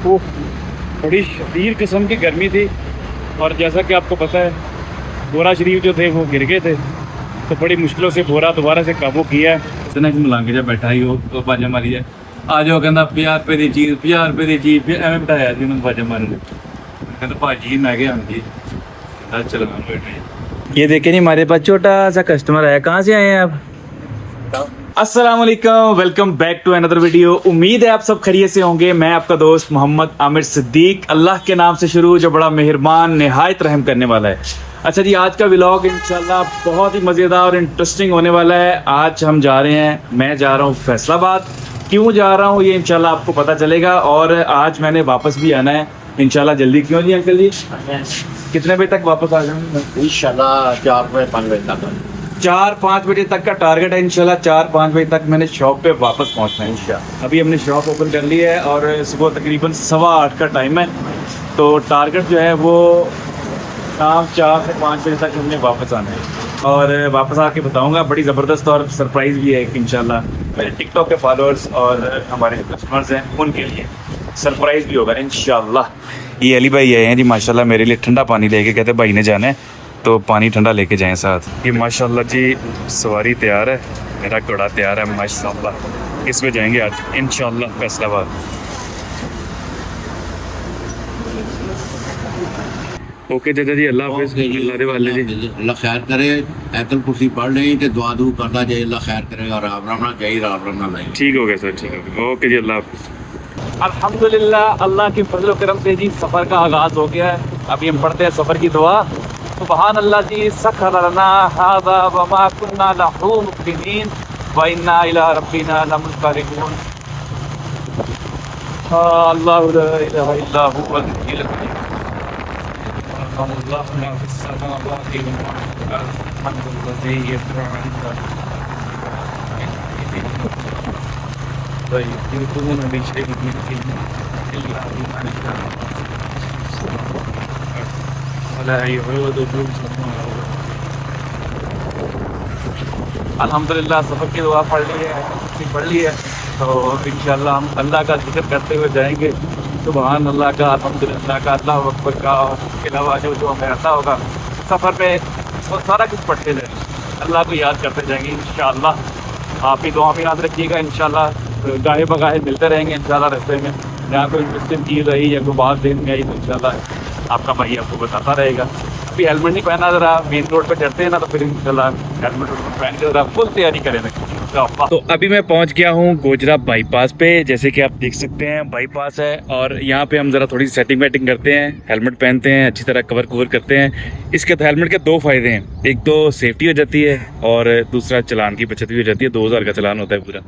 वो बड़ी शदीद किस्म की गर्मी थी और जैसा कि आपको पता है बोरा शरीफ जो थे वो गिर गए थे, तो बड़ी मुश्किलों से बोरा दोबारा से काबू किया है। इतना मलांगे जब बैठा ही वो बाजा मारी जाए आ जाओ, कहना 50 रुपये की चीज़ 50 रुपये की चीज़, फिर एवं बिठाया जी उन्होंने बाजा मारने। कहते भाजी मैं गया हाँ जी चला बैठे। ये देखे नहीं, हमारे पास छोटा सा कस्टमर आया। कहाँ से आए हैं आप? अस्सलाम वालेकुम, welcome back to another video. उम्मीद है आप सब खैरियत से होंगे। मैं आपका दोस्त मोहम्मद आमिर सिद्दीक, अल्लाह के नाम से शुरू जो बड़ा मेहरबान निहायत रहम करने वाला है। अच्छा जी, आज का व्लॉग इंशाल्लाह बहुत ही मज़ेदार और इंटरेस्टिंग होने वाला है। आज हम जा रहे हैं, मैं जा रहा हूँ फैसलाबाद। क्यों जा रहा हूँ ये इंशाल्लाह आपको पता चलेगा। और आज मैंने वापस भी आना है इंशाल्लाह जल्दी। क्यों जी अंकल जी, कितने बजे तक वापस आ जाऊँ? इंशाल्लाह 4-5 बजे तक। 4-5 बजे तक का टारगेट है इंशाल्लाह। 4-5 बजे तक मैंने शॉप पे वापस पहुंचना है इंशाल्लाह। अभी हमने शॉप ओपन कर ली है और सुबह तकरीबन 8:15 का टाइम है, तो टारगेट जो है वो शाम 4 से 5 बजे तक हमने वापस आना है। और वापस आके बताऊंगा, बड़ी ज़बरदस्त और सरप्राइज़ भी है इंशाल्लाह। मेरे टिकटॉक के फॉलोअर्स और हमारे कस्टमर्स हैं उनके लिए सरप्राइज़ भी होगा इंशाल्लाह। ये अली भाई आए हैं जी माशाल्लाह मेरे लिए ठंडा पानी लेके, कहते भाई ने जाना है तो पानी ठंडा लेके जाएं साथ। ये माशाल्लाह जी सवारी तैयार है, मेरा घोड़ा तैयार है माशाल्लाह। इसमें जाएंगे आज इंशाल्लाह फैसलाबाद। ओके चाचा जी, अल्लाह हाफिज़। अल्लाह दे वाले जी, अल्लाह खैर करे। आयतुल कुर्सी पढ़ लें तो दुआ दू करना चाहिए, अल्लाह खैर करेगा। राम राम ना चाहिए, राम राम ना नहीं। ठीक हो गया सर, ठीक हो गया। ओके जी, अल्लाह हाफिज़। अल्हम्दुलिल्लाह, अल्लाह की फजल करम से जी सफ़र का आगाज़ हो गया है। अभी हम पढ़ते हैं सफ़र की दुआ। सुबहान अल्लाह जी सखर लना हाज़ा व मा कुन्ना लहू मुक़रिनीन व इन्ना इला रब्बिना लमुनक़लिबून। अल्लाहु ला इलाहा इल्ला हुवल हय्युल क़य्यूम। अल्लाहु मा फ़िस समावाति व मा फ़िल अर्ज़ि वल्लज़ी यफ़अलु वयुक़िमून बिशैइन मिन इल्ला बिमा शाअ अल्हम्दुलिल्लाह सफ़र की दुआ पढ़ ली है, तो इंशाल्लाह हम अल्लाह का जिक्र करते हुए जाएंगे। सुबहान अल्लाह का, अल्हम्दुलिल्लाह का, अल्लाहु अकबर का, और उसके अलावा जो हमें आता होगा सफ़र पे वो सारा कुछ पढ़ते जाएंगे, अल्लाह को याद करते जाएंगे इंशाल्लाह। आप ही दुआ में याद रखिएगा इंशाल्लाह। गाहे बगाहे मिलते रहेंगे इंशाल्लाह रास्ते में। जहाँ कोई इंटरेस्टिंग चीज़ रही या कोई बात देखने में आई तो इंशाल्लाह आपका भाई आपको बताता रहेगा। अभी हेलमेट नहीं पहना, ज़रा मेन रोड पे चढ़ते हैं ना, तो फिर इंशाल्लाह हेलमेट पहन के ज़रा फुल तैयारी करें। तो अभी मैं पहुंच गया हूं गोजरा बाईपास पे। जैसे कि आप देख सकते हैं बाईपास है और यहाँ पे हम ज़रा थोड़ी सेटिंग वेटिंग करते हैं, हेलमेट पहनते हैं, अच्छी तरह कवर करते हैं। इसके तो हेलमेट के 2 फ़ायदे हैं, एक तो सेफ्टी हो जाती है और दूसरा चलान की बचत भी हो जाती है। 2000 का चलान होता है पूरा।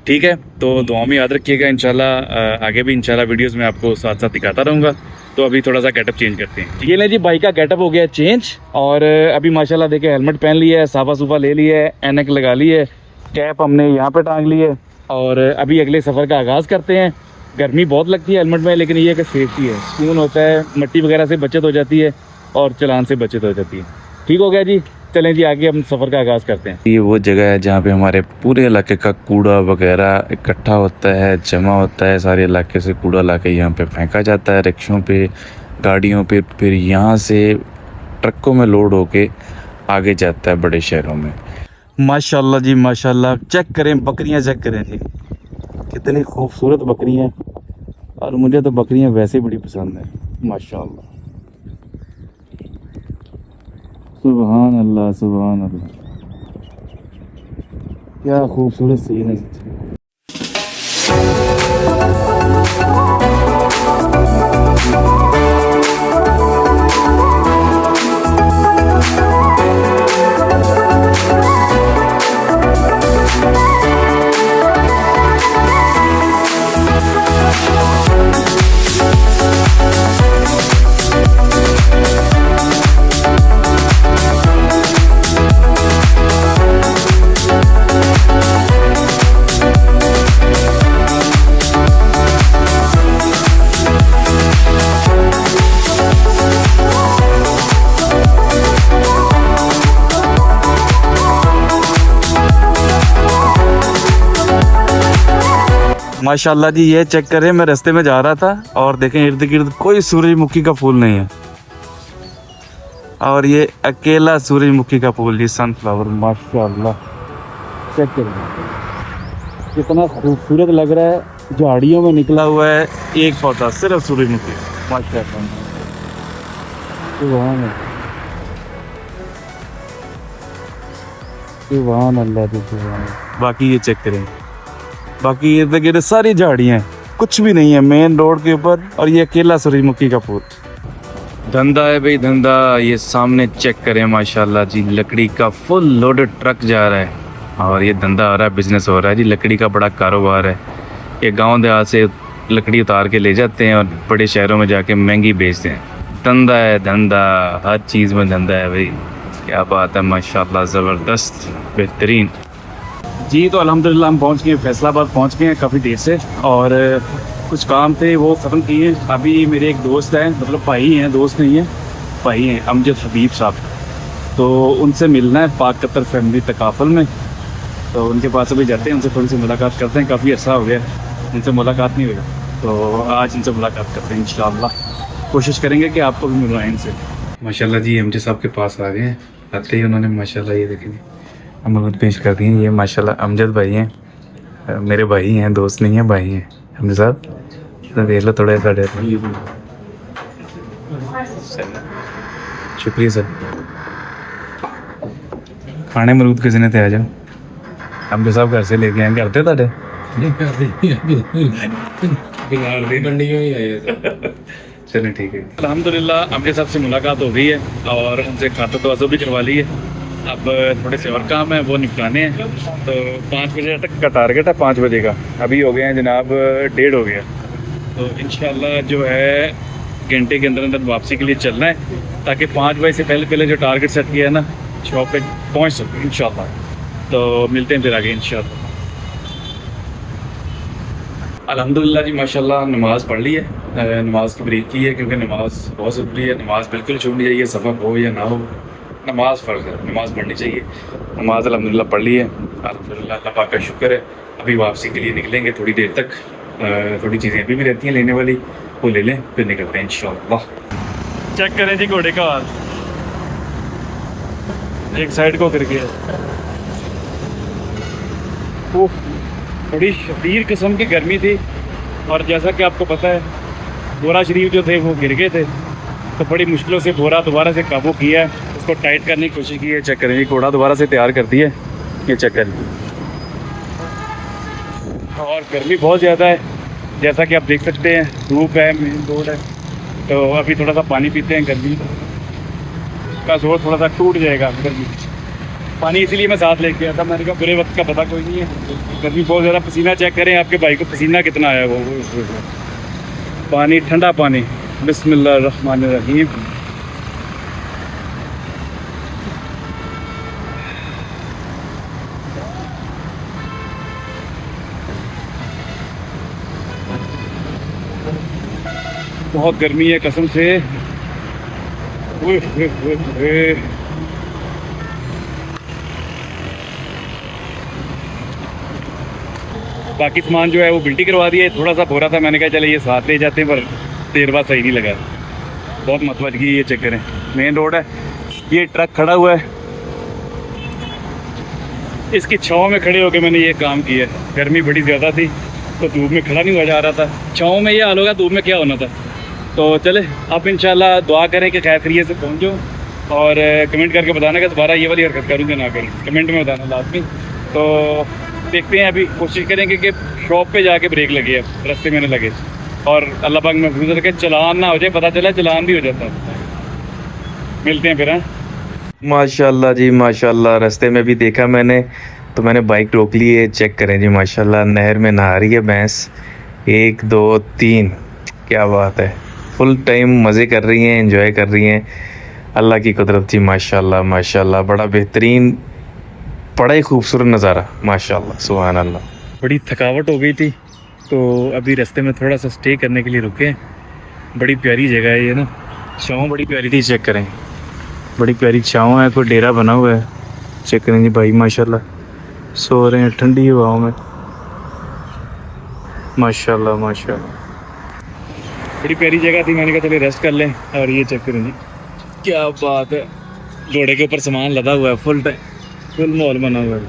ठीक है, तो दुआ में याद रखिएगा इंशाल्लाह। आगे भी इंशाल्लाह वीडियोस में आपको साथ साथ दिखाता रहूँगा। तो अभी थोड़ा सा गेटअप चेंज करते हैं। ये ले जी, बाइक का गेटअप हो गया चेंज और अभी माशाल्लाह देखिए हेलमेट पहन लिया है, साफा सूफा ले लिया है, ऐनक लगा ली है, कैप हमने यहाँ पे टांग ली है और अभी अगले सफ़र का आगाज़ करते हैं। गर्मी बहुत लगती है हेलमेट में, लेकिन ये कि सेफ्टी है, सुकून होता है, मिट्टी वगैरह से बचत हो जाती है और चलान से बचत हो जाती है। ठीक हो गया जी, चलें जी आगे हम सफ़र का आगाज़ करते हैं। ये वो जगह है जहाँ पे हमारे पूरे इलाके का कूड़ा वगैरह इकट्ठा होता है, जमा होता है। सारे इलाके से कूड़ा ला के यहाँ पे फेंका जाता है, रिक्शों पे, गाड़ियों पे, फिर यहाँ से ट्रकों में लोड होके आगे जाता है बड़े शहरों में। माशाल्लाह जी माशाल्लाह, चेक करें बकरियाँ, चेक करें जी कितनी खूबसूरत बकरियाँ हैं। और मुझे तो बकरियाँ वैसे बड़ी पसंद है माशाल्लाह। सुभान अल्लाह, सुभान अल्लाह, क्या खूबसूरत सीन है। माशाल्लाह जी, ये चेक करें, मैं रास्ते में जा रहा था और देखें इर्द गिर्द कोई सूरजमुखी का फूल नहीं है, और ये अकेला सूरजमुखी का फूल, ये सनफ्लावर, माशाल्लाह चेक करें कितना खूबसूरत लग रहा है। झाड़ियों में निकला हुआ है एक पौधा, सिर्फ सूरजमुखी, माशाल्लाह। सुभान अल्लाह, सुभान अल्लाह, सुभान अल्लाह। बाकी ये चेक करें, बाकी इर्द गिर्द सारी झाड़ियाँ, कुछ भी नहीं है मेन रोड के ऊपर, और ये अकेला सूरजमुखी का फूल। धंधा है भाई, धंधा। ये सामने चेक करें, माशाल्लाह जी, लकड़ी का फुल लोडेड ट्रक जा रहा है और ये धंधा हो रहा है, बिजनेस हो रहा है जी। लकड़ी का बड़ा कारोबार है। ये गांव देहात से लकड़ी उतार के ले जाते हैं और बड़े शहरों में जाके महंगी बेचते हैं। धंधा है, धंधा, हर चीज़ में धंधा है भाई। क्या बात है, माशाल्लाह, ज़बरदस्त, बेहतरीन जी। तो अल्हम्दुलिल्लाह हम पहुंच गए, फैसलाबाद पहुंच गए हैं काफ़ी देर से, और कुछ काम थे वो ख़त्म किए। अभी मेरे एक दोस्त हैं, मतलब भाई हैं, दोस्त नहीं है, भाई हैं, अमजद हबीब साहब, तो उनसे मिलना है पाक कतर फैमिली तकाफुल में, तो उनके पास अभी जाते हैं, उनसे थोड़ी सी मुलाकात करते हैं। काफ़ी अर्सा हो गया उनसे मुलाकात नहीं हुई, तो आज इनसे मुलाकात करते हैं इंशाअल्लाह। कोशिश करेंगे कि आपको भी मिलवाएं इनसे। माशाल्लाह जी, अमजद साहब के पास आ गए हैं। आते ही उन्होंने माशाल्लाह ये देखेंगे अमरूद पेश कर दिए। ये माशाल्लाह अमजद भाई हैं, मेरे भाई हैं, दोस्त नहीं है, भाई हैं। अमजद साहब तो देख लो थोड़ा सा, शुक्रिया सर। खाने अमरूद किसी ने थे, आ जाओ। अमजद साहब घर से लेके आए, घर थे ਤੁਹਾਡੇ? चलें ठीक है। अल्हम्दुलिल्लाह अमजद साहब से मुलाकात हो गई है और उनसे खाता तो भी करवा ली है। अब थोड़े से और काम है वो निपटाने हैं, तो 5 बजे तक का टारगेट है, 5 बजे का। अभी हो गए हैं जनाब 1:30 हो गया, तो इंशाल्लाह जो है घंटे के अंदर अंदर वापसी के लिए चलना है, ताकि 5 बजे से पहले पहले जो टारगेट सेट किया है ना, शॉप पे पहुंच सकें इंशाल्लाह। तो मिलते हैं फिर आगे इंशाल्लाह। अल्हम्दुलिल्लाह जी, माशाल्लाह नमाज़ पढ़ ली है, नमाज की ब्रेक की है, क्योंकि नमाज बहुत ज़रूरी है। नमाज बिल्कुल छूटनी चाहिए, सफ़र हो या ना हो, नमाज फ़र्ज़ है, नमाज पढ़नी चाहिए। नमाज अल्हम्दुलिल्लाह पढ़ ली है, अल्हम्दुलिल्लाह, अल्लाह पाक का शुक्र है। अभी वापसी के लिए निकलेंगे थोड़ी देर तक, थोड़ी चीज़ें अभी भी रहती हैं लेने वाली, वो ले लें फिर निकलते हैं इंशाअल्लाह। चेक करें जी घोड़े का हाल, एक साइड को फिर गया। बड़ी शदीद किस्म की गर्मी थी, और जैसा कि आपको पता है बोरा शरीफ जो थे वो गिर गए थे, तो बड़ी मुश्किलों से बोरा दोबारा से काबू किया है, उसको टाइट करने की कोशिश की है। चेक करें, ये घोड़ा दोबारा से तैयार कर दिया है, ये चेक करें। और गर्मी बहुत ज़्यादा है, जैसा कि आप देख सकते हैं, धूप है, मेन रोड है, तो अभी थोड़ा सा पानी पीते हैं। गर्मी का जोर थोड़ा सा टूट जाएगा गर्मी, पानी इसीलिए मैं साथ लेके गया था। मैंने कहा बुरे वक्त का पता कोई नहीं है, गर्मी बहुत ज़्यादा। पसीना चेक करें, आपके भाई को पसीना कितना आया वो पानी, ठंडा पानी। बिस्मिल्लाहिर्रहमानिर्रहीम। बहुत गर्मी है कसम से। बाकी सामान जो है वो बिल्टी करवा दिया है, थोड़ा सा बोरा था, मैंने कहा चले ये साथ ले जाते हैं, पर देर बाद सही नहीं लगा, बहुत मतवज की। ये चेक करें, मेन रोड है, ये ट्रक खड़ा हुआ है, इसकी छाँव में खड़े होकर मैंने ये काम किया है। गर्मी बड़ी ज़्यादा थी तो धूप में खड़ा नहीं हुआ जा रहा था, छाँव में ये हाल होगा, धूप में क्या होना था। तो चले आप इंशाल्लाह दुआ करें कि खैर खैरियत से पहुँच जाऊँ, और कमेंट करके बताना कि दोबारा ये वाली हरकत करूँ कि ना करूँ, कमेंट में बताना लाजमी। तो देखते हैं, अभी कोशिश करेंगे कि शॉप पे जाके ब्रेक लगे, अब रास्ते में लगे, और अल्लाह पाक महफूज रखे, चलान ना हो जाए, पता चला चलान भी हो जाता है। मिलते हैं फिर। माशाल्लाह जी माशाल्लाह, रास्ते में भी देखा मैंने, तो मैंने बाइक रोक ली है। चेक करें जी माशाल्लाह, नहर में नहा रही है भैंस, 1 2 3, क्या बात है, फुल टाइम मज़े कर रही हैं, एंजॉय कर रही हैं। अल्लाह की कुदरत जी माशाल्लाह माशाल्लाह, बड़ा बेहतरीन, बड़ा ही खूबसूरत नज़ारा माशाल्लाह, सुभान अल्लाह। बड़ी थकावट हो गई थी, तो अभी रास्ते में थोड़ा सा स्टे करने के लिए रुके। बड़ी प्यारी जगह है ये ना, छाँव बड़ी प्यारी थी, चेक करें, बड़ी प्यारी छाँव है, कोई डेरा बना हुआ है। चेक करें जी भाई माशाल्लाह, सो रहे हैं ठंडी हवाओं में। माशाल्लाह माशाल्लाह, बड़ी प्यारी जगह थी। मैंने कहा चलिए रेस्ट कर लें। और ये चेक करें जी, क्या बात है, घोड़े के ऊपर सामान लदा हुआ है, फुल माहौल बना हुआ है।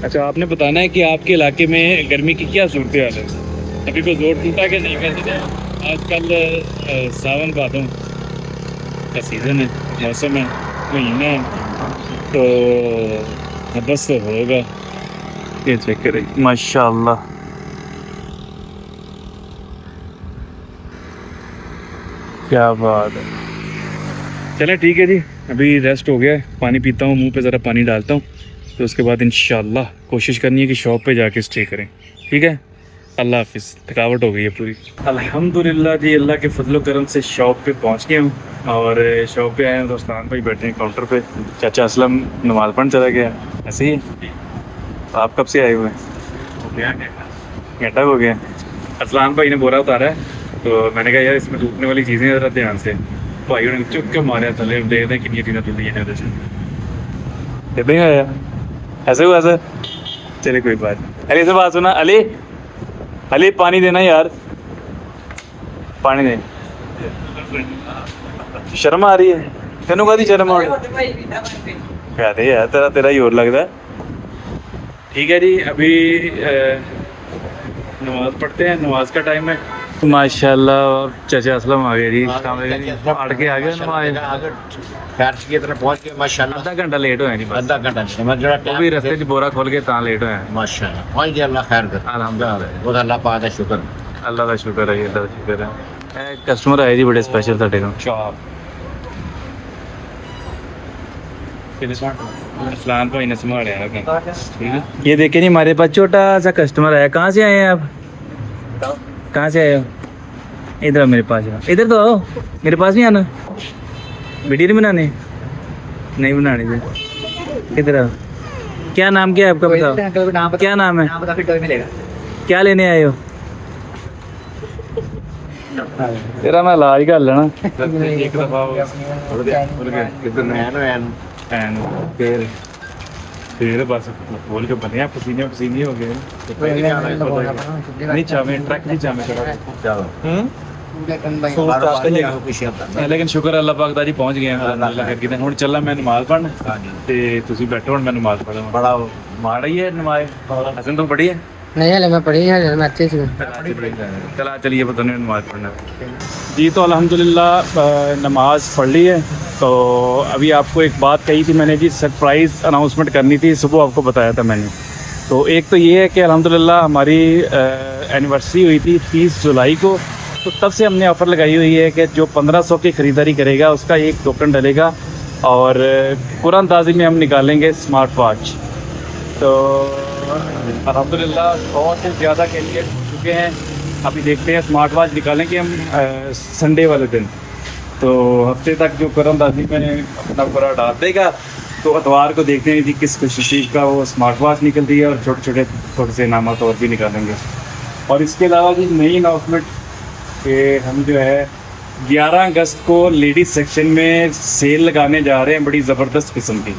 अच्छा, आपने बताना है कि आपके इलाके में गर्मी की क्या सूरत हाल है, अभी कोई जोर टूटा कि नहीं? वैसे आजकल सावन भादों का सीज़न है, मौसम है, महीना है, तो बस तो होगा। ये चेक करें माशाल्लाह, क्या बात है। चलें ठीक है जी, अभी रेस्ट हो गया है, पानी पीता हूँ, मुंह पे ज़रा पानी डालता हूँ, तो उसके बाद इंशाल्लाह कोशिश करनी है कि शॉप पे जाके स्टे करें। ठीक है, अल्लाह हाफिज़। थकावट हो गई है पूरी। अल्हम्दुलिल्लाह जी, अल्लाह के फजल करम से शॉप पे पहुँच गया हूँ। और शॉप पे आए हैं, दोस्तान भाई बैठे हैं काउंटर पे। चाचा असलम नमाज़ पढ़ने चला गया, ऐसे ही है। आप कब से आए हुए हैं? हो गया घंटा हो गया। असलान भाई ने बोरा उतारा है, तो मैंने कहा यार इसमें टूटने वाली चीज़ें ज़रा ध्यान से। भाई ने चुप के मारे थले, देख दें कितनी चीज़ें टूटी हैं उधर से। कितने आया ऐसे हुआ सर? चलिए कोई बात नहीं। अली से बात सुना, अली अली पानी देना यार, पानी दे। शर्म आ रही है तेनों, का शर्म आ रही क्या दे यार, तेरा तेरा ही और लगता है। ठीक है जी, अभी नमाज पढ़ते हैं, नमाज का टाइम है। माशाल्लाह चाचा असलम आ गए जी, अड़ के आ गए नमाज। खैर की तरफ पहुंच गए माशाल्लाह। आधा घंटा लेट होया जी, बस आधा घंटा नहीं, मैं जरा वो भी रस्ते च बोरा खोल के तां लेट होया। माशाल्लाह पहुंच गया, अल्लाह खैर करे। अल्हम्दुलिल्लाह, बहुत अल्लाह पाक दा शुक्र। अल्लाह का शुक्र है, अल्लाह का शुक्र है। कस्टमर आए जी बड़े स्पेशल साडे को। असलान भाई ने संभाला है काम। ठीक है, ये देखिए नहीं, हमारे पास छोटा सा कस्टमर आया। कहाँ से आए हैं आप? कहाँ से आए हो? इधर आओ मेरे पास, इधर तो आओ, मेरे पास नहीं आना। वीडियो नहीं बनाने? नहीं बनाने थे, इधर आओ। क्या नाम क्या है आपका, बताओ क्या नाम है? क्या लेने आए हो? तेरा मैं इलाज कर लेना एक दफा फिर बस बोल के बने पसीने पसीने हो गए। नहीं चाहे ट्रक नहीं चाहे लेकिन शुक्र अल्लाह पाक दा जी पहुंच गए हैं। हुण चला मैं नमाज पढ़न ते तुसीं बैठो, हुण मैं नमाज पढ़ा। बड़ा माड़ा ही है नमाज, हसन तो पढ़ी है? नहीं हले मैं पढ़ी है, मैं अच्छे से। चला चलिए पता नहीं नमाज पढ़ना जी। तो अल्हम्दुलिल्लाह नमाज पढ़ ली है। तो अभी आपको एक बात कही थी मैंने जी, सरप्राइज़ अनाउंसमेंट करनी थी, सुबह आपको बताया था मैंने। तो एक तो ये है कि अल्हम्दुलिल्लाह हमारी एनिवर्सरी हुई थी 30 जुलाई को, तो तब से हमने ऑफ़र लगाई हुई है कि जो 1500 की ख़रीदारी करेगा उसका एक टोकन डलेगा और कुरान ताज़ी में हम निकालेंगे स्मार्ट वॉच। तो अल्हम्दुलिल्लाह 100 से ज़्यादा के लिए हो चुके हैं। अभी देखते हैं स्मार्ट वॉच निकालेंगे हम संडे वाले दिन। तो हफ्ते तक जो कुरान ताज़ी में अपना पूरा डाल देगा, तो अतवार को देखते हैं जी किस नसीब का वो स्मार्ट वॉच निकलती है, और छोटे छोटे थोड़े से इनामत और भी निकालेंगे। और इसके अलावा जी नई अनाउंसमेंट कि हम जो है 11 अगस्त को लेडीज़ सेक्शन में सेल लगाने जा रहे हैं, बड़ी ज़बरदस्त किस्म की।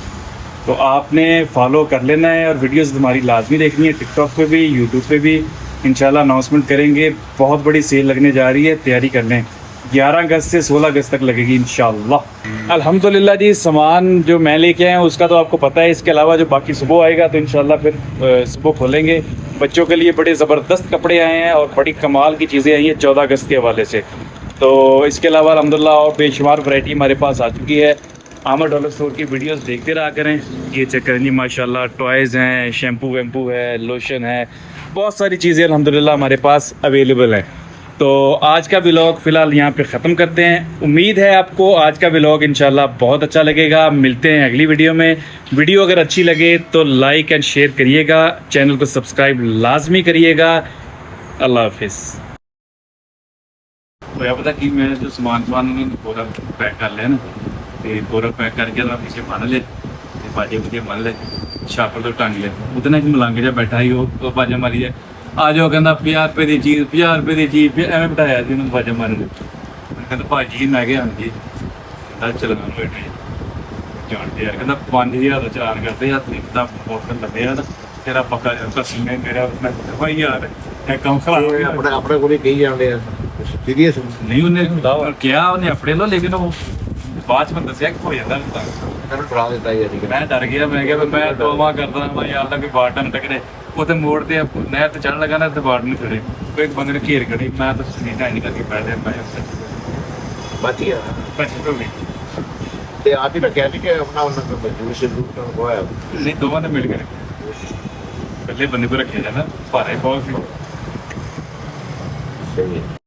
तो आपने फॉलो कर लेना है और वीडियोस हमारी लाजमी देखनी है, टिकटॉक पे भी यूट्यूब पे भी इंशाल्लाह अनाउंसमेंट करेंगे। बहुत बड़ी सेल लगने जा रही है, तैयारी कर लें। 11 अगस्त से 16 अगस्त तक लगेगी इंशाल्लाह। अल्हम्दुलिल्लाह जी, सामान जो मैं लेके आया हूँ उसका तो आपको पता है। इसके अलावा जो बाकी सुबह आएगा तो इंशाल्लाह फिर सुबह खोलेंगे। बच्चों के लिए बड़े ज़बरदस्त कपड़े आए हैं और बड़ी कमाल की चीज़ें आई हैं 14 अगस्त के हवाले से। तो इसके अलावा अल्हम्दुलिल्लाह और बेशुमार वैरायटी हमारे पास आ चुकी है। आमर डॉलर स्टोर की वीडियोस देखते रहा करें। ये चेक करें जी, माशाल्लाह टॉयज़ हैं, शैम्पू वैम्पू है, लोशन है, बहुत सारी चीज़ें अल्हम्दुलिल्लाह हमारे पास अवेलेबल हैं। तो आज का व्लॉग फ़िलहाल यहाँ पे ख़त्म करते हैं। उम्मीद है आपको आज का व्लॉग इंशाल्लाह बहुत अच्छा लगेगा। मिलते हैं अगली वीडियो में। वीडियो अगर अच्छी लगे तो लाइक एंड शेयर करिएगा, चैनल को सब्सक्राइब लाजमी करिएगा। अल्लाह हाफिज़। तो यह पता कि मैं जो सामान पूरा पैक कर लिया ना, तो पूरा पैक करके ना पीछे बन ले, बाजे बुझे बन ले, छापर तो टंग ले। उतने च मलंग जा बैठा ही वो बाजा मारी जाए, आ जाओ कहता 50 रुपये की चीज़, 50 रुपये की चीज़, फिर एवं बिठाया जी उन्होंने बाजा मारन। कहता भाजी मैं क्या हाँ जी, कहता चलना बैठे जानते यार, कहता 5000 का चार करते हथ नहीं, कहता बहुत लगे यार। ਤੇਰਾ ਪੱਕਾ ਜਾਂਦਾ ਸੀਨੇ ਮੇਰਾ ਮੈਂ ਭਾਈ ਯਾਰ ਇਹ ਕੰਮ ਖਰਾਬ ਹੋ ਗਿਆ ਆਪਣੇ ਕੋਲ ਹੀ ਕਹੀ ਜਾਂਦੇ ਆ ਸੀਰੀਅਸ ਨਹੀਂ ਉਹਨੇ ਕਿਹਾ ਉਹਨੇ ਆਪਣੇ ਲੋ ਲੇਕਿਨ ਉਹ ਬਾਅਦ ਚ ਮੈਂ ਦੱਸਿਆ ਕਿ ਹੋ ਜਾਂਦਾ ਹੁੰਦਾ ਤੈਨੂੰ ਡਰਾ ਦਿੱਤਾ ਯਾਰ ਮੈਂ ਡਰ ਗਿਆ ਮੈਂ ਕਿਹਾ ਵੀ ਮੈਂ ਦੋਵਾ ਕਰਦਾ ਮੈਂ ਯਾਰ ਦਾ ਕੋਈ ਬਾਟ ਨਾ ਟਕਰੇ ਉਹਤੇ ਮੋੜ ਤੇ ਨਹਿਰ ਤੇ ਚੜਨ ਲੱਗਾ ਨਾ ਤੇ ਬਾਟ ਨਹੀਂ ਖੜੇ ਕੋਈ ਇੱਕ ਬੰਦੇ ਨੇ ਘੇਰ ਖੜੀ ਮੈਂ ਤਾਂ ਸੁਨੀਤਾ ਨਹੀਂ ਕਰਕੇ ਬੈਠੇ ਮੈਂ ਬਾਤੀਆ ਪਛ ਹੋ ਗਈ ਤੇ ਆਪ ਹੀ ਤਾਂ ਕਹਿ ਲਈ ਕਿ ਆਪਣਾ ਉਹਨਾਂ ਨੂੰ ਮਜਬੂਰ ਸੇ ਰੂਟ ਤੋਂ ਹੋਇਆ ਨਹੀਂ ਦੋਵਾਂ ਨੇ ਮਿਲ ਕੇ ਪਹਿਲੇ ਬੰਦੇ ਕੋ ਰੱਖਿਆ ਜਾਂਦਾ ਭਾਰੇ ਬਹੁਤ ਸੀ ਸਹੀ ਹੈ